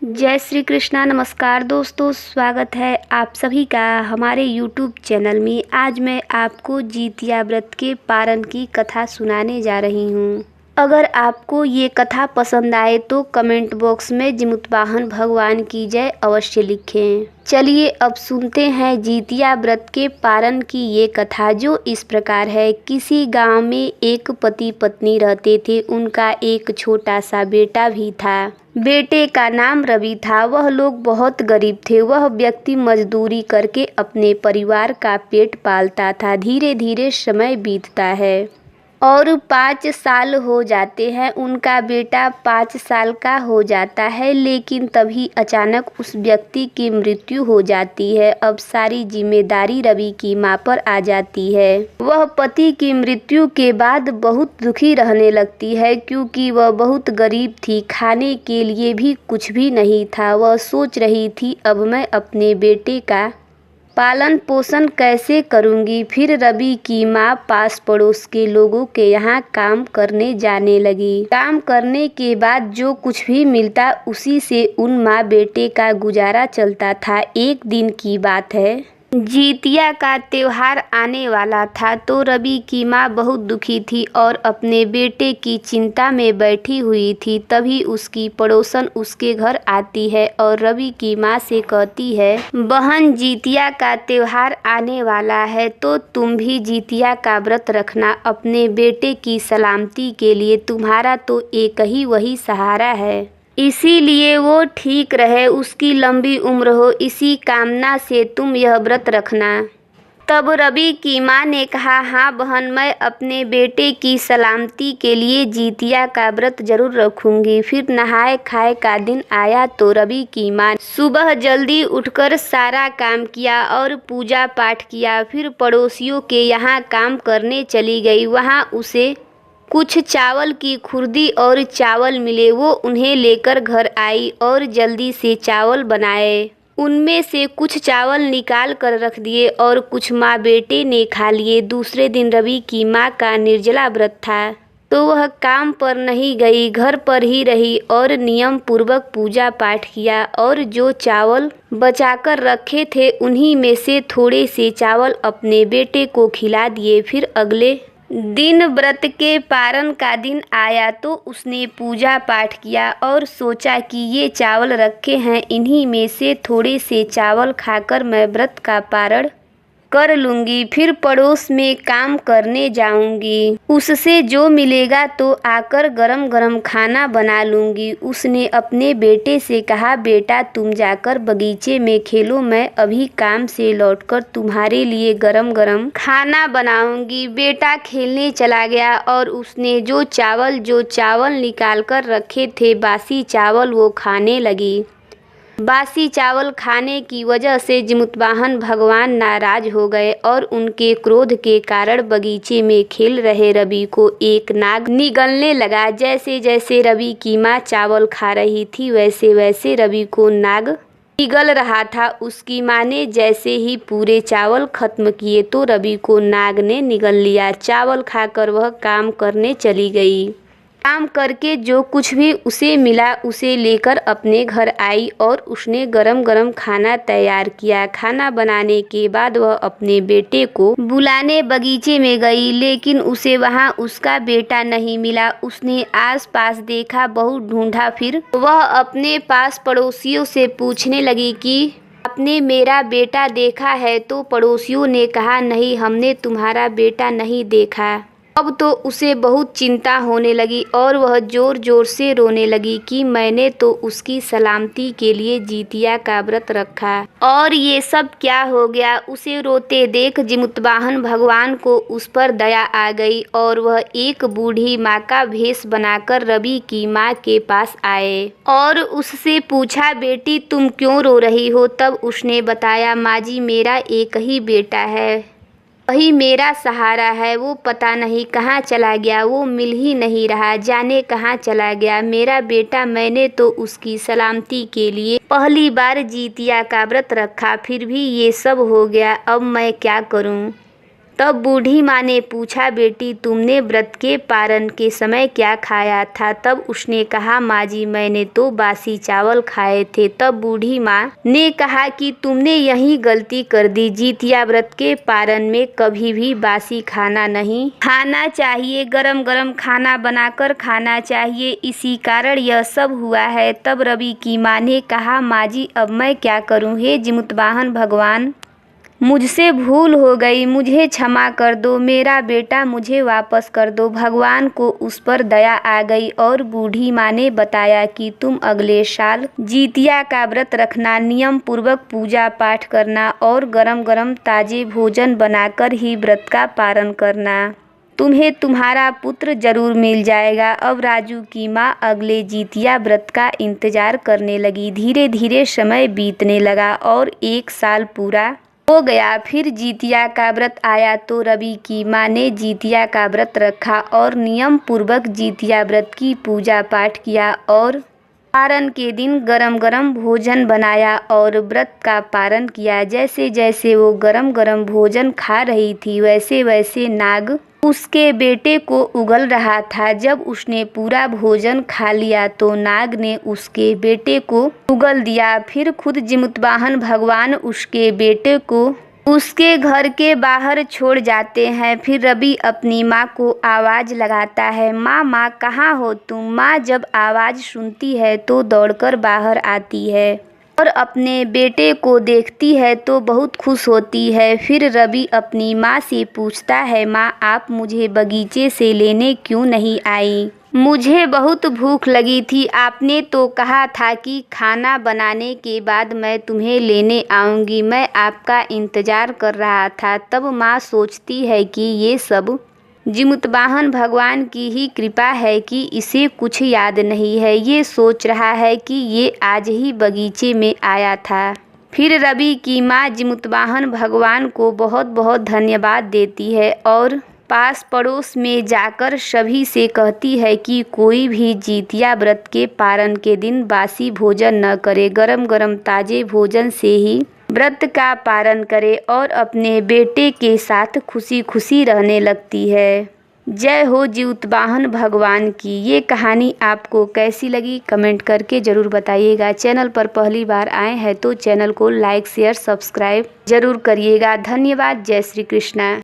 जय श्री कृष्णा। नमस्कार दोस्तों, स्वागत है आप सभी का हमारे YouTube चैनल में। आज मैं आपको जितिया व्रत के पारण की कथा सुनाने जा रही हूँ। अगर आपको ये कथा पसंद आए तो कमेंट बॉक्स में जिमुतवाहन भगवान की जय अवश्य लिखें। चलिए अब सुनते हैं जितिया व्रत के पारण की ये कथा, जो इस प्रकार है। किसी गांव में एक पति पत्नी रहते थे। उनका एक छोटा सा बेटा भी था। बेटे का नाम रवि था। वह लोग बहुत गरीब थे। वह व्यक्ति मजदूरी करके अपने परिवार का पेट पालता था। धीरे धीरे समय बीतता है और 5 साल हो जाते हैं। उनका बेटा 5 साल का हो जाता है, लेकिन तभी अचानक उस व्यक्ति की मृत्यु हो जाती है। अब सारी जिम्मेदारी रवि की मां पर आ जाती है। वह पति की मृत्यु के बाद बहुत दुखी रहने लगती है, क्योंकि वह बहुत गरीब थी। खाने के लिए भी कुछ भी नहीं था। वह सोच रही थी, अब मैं अपने बेटे का पालन पोषण कैसे करूंगी। फिर रवि की माँ पास पड़ोस के लोगों के यहाँ काम करने जाने लगी। काम करने के बाद जो कुछ भी मिलता उसी से उन माँ बेटे का गुजारा चलता था। एक दिन की बात है, जितिया का त्योहार आने वाला था, तो रवि की माँ बहुत दुखी थी और अपने बेटे की चिंता में बैठी हुई थी। तभी उसकी पड़ोसन उसके घर आती है और रवि की माँ से कहती है, बहन, जितिया का त्योहार आने वाला है, तो तुम भी जितिया का व्रत रखना अपने बेटे की सलामती के लिए। तुम्हारा तो एक ही वही सहारा है, इसीलिए वो ठीक रहे, उसकी लंबी उम्र हो, इसी कामना से तुम यह व्रत रखना। तब रवि की माँ ने कहा, हाँ बहन, मैं अपने बेटे की सलामती के लिए जितिया का व्रत जरूर रखूंगी। फिर नहाए खाए का दिन आया तो रवि की माँ सुबह जल्दी उठकर सारा काम किया और पूजा पाठ किया। फिर पड़ोसियों के यहाँ काम करने चली गई। वहाँ उसे कुछ चावल की खुर्दी और चावल मिले। वो उन्हें लेकर घर आई और जल्दी से चावल बनाए। उनमें से कुछ चावल निकाल कर रख दिए और कुछ माँ बेटे ने खा लिए। दूसरे दिन रवि की माँ का निर्जला व्रत था, तो वह काम पर नहीं गई, घर पर ही रही और नियम पूर्वक पूजा पाठ किया और जो चावल बचाकर रखे थे उन्हीं में से थोड़े से चावल अपने बेटे को खिला दिए। फिर अगले दिन व्रत के पारण का दिन आया तो उसने पूजा पाठ किया और सोचा कि ये चावल रखे हैं, इन्हीं में से थोड़े से चावल खाकर मैं व्रत का पारण कर लूँगी। फिर पड़ोस में काम करने जाऊँगी, उससे जो मिलेगा तो आकर गरम गरम खाना बना लूँगी। उसने अपने बेटे से कहा, बेटा तुम जाकर बगीचे में खेलो, मैं अभी काम से लौटकर तुम्हारे लिए गरम गरम खाना बनाऊँगी। बेटा खेलने चला गया और उसने जो चावल निकाल कर रखे थे, बासी चावल, वो खाने लगी। बासी चावल खाने की वजह से जिमुतवाहन भगवान नाराज हो गए और उनके क्रोध के कारण बगीचे में खेल रहे रवि को एक नाग निगलने लगा। जैसे जैसे रवि की माँ चावल खा रही थी, वैसे वैसे रवि को नाग निगल रहा था। उसकी माँ ने जैसे ही पूरे चावल खत्म किए तो रवि को नाग ने निगल लिया। चावल खाकर वह काम करने चली गई। काम करके जो कुछ भी उसे मिला उसे लेकर अपने घर आई और उसने गरम गरम खाना तैयार किया। खाना बनाने के बाद वह अपने बेटे को बुलाने बगीचे में गई, लेकिन उसे वहां उसका बेटा नहीं मिला। उसने आसपास देखा, बहुत ढूंढा। फिर वह अपने पास पड़ोसियों से पूछने लगी कि आपने मेरा बेटा देखा है? तो पड़ोसियों ने कहा, नहीं, हमने तुम्हारा बेटा नहीं देखा। अब तो उसे बहुत चिंता होने लगी और वह जोर जोर से रोने लगी कि मैंने तो उसकी सलामती के लिए जितिया का व्रत रखा और ये सब क्या हो गया। उसे रोते देख जिमुतवाहन भगवान को उस पर दया आ गई और वह एक बूढ़ी माँ का भेष बनाकर रवि की माँ के पास आए और उससे पूछा, बेटी तुम क्यों रो रही हो? तब उसने बताया, माँ जी, मेरा एक ही बेटा है, वही मेरा सहारा है। वो पता नहीं कहाँ चला गया, वो मिल ही नहीं रहा, जाने कहाँ चला गया मेरा बेटा। मैंने तो उसकी सलामती के लिए पहली बार जितिया का व्रत रखा, फिर भी ये सब हो गया। अब मैं क्या करूं? तब बूढ़ी माँ ने पूछा, बेटी तुमने व्रत के पारण के समय क्या खाया था? तब उसने कहा, माँ जी मैंने तो बासी चावल खाए थे। तब बूढ़ी माँ ने कहा कि तुमने यही गलती कर दी। जितिया व्रत के पारण में कभी भी बासी खाना नहीं खाना चाहिए, गरम गरम खाना बनाकर खाना चाहिए, इसी कारण यह सब हुआ है। तब रवि की माँ ने कहा, माँ जी अब मैं क्या करूँ? हे जिमुतवाहन भगवान, मुझसे भूल हो गई, मुझे क्षमा कर दो, मेरा बेटा मुझे वापस कर दो। भगवान को उस पर दया आ गई और बूढ़ी माँ ने बताया कि तुम अगले साल जितिया का व्रत रखना, नियम पूर्वक पूजा पाठ करना और गरम गरम ताजे भोजन बनाकर ही व्रत का पारण करना। तुम्हें तुम्हारा पुत्र जरूर मिल जाएगा। अब राजू की माँ अगले जितिया व्रत का इंतजार करने लगी। धीरे धीरे समय बीतने लगा और 1 साल पूरा हो गया। फिर जितिया का व्रत आया तो रवि की माँ ने जितिया का व्रत रखा और नियम पूर्वक जितिया व्रत की पूजा पाठ किया और पारण के दिन गरम गरम भोजन बनाया और व्रत का पारण किया। जैसे जैसे वो गरम गरम भोजन खा रही थी वैसे वैसे नाग उसके बेटे को उगल रहा था। जब उसने पूरा भोजन खा लिया तो नाग ने उसके बेटे को उगल दिया। फिर खुद जिमुतवाहन भगवान उसके बेटे को उसके घर के बाहर छोड़ जाते हैं। फिर रवि अपनी माँ को आवाज़ लगाता है, माँ माँ कहाँ हो तुम? माँ जब आवाज़ सुनती है तो दौड़कर बाहर आती है और अपने बेटे को देखती है तो बहुत खुश होती है। फिर रवि अपनी माँ से पूछता है, माँ आप मुझे बगीचे से लेने क्यों नहीं आई? मुझे बहुत भूख लगी थी, आपने तो कहा था कि खाना बनाने के बाद मैं तुम्हें लेने आऊँगी, मैं आपका इंतज़ार कर रहा था। तब माँ सोचती है कि ये सब जिमुतवाहन भगवान की ही कृपा है कि इसे कुछ याद नहीं है। ये सोच रहा है कि ये आज ही बगीचे में आया था। फिर रवि की माँ जिमुतवाहन भगवान को बहुत बहुत धन्यवाद देती है और पास पड़ोस में जाकर सभी से कहती है कि कोई भी जितिया व्रत के पारण के दिन बासी भोजन न करे, गरम गरम ताजे भोजन से ही व्रत का पारण करे और अपने बेटे के साथ खुशी खुशी रहने लगती है। जय हो जिमुतवाहन भगवान की। ये कहानी आपको कैसी लगी कमेंट करके ज़रूर बताइएगा। चैनल पर पहली बार आए हैं तो चैनल को लाइक शेयर सब्सक्राइब ज़रूर करिएगा। धन्यवाद। जय श्री कृष्णा।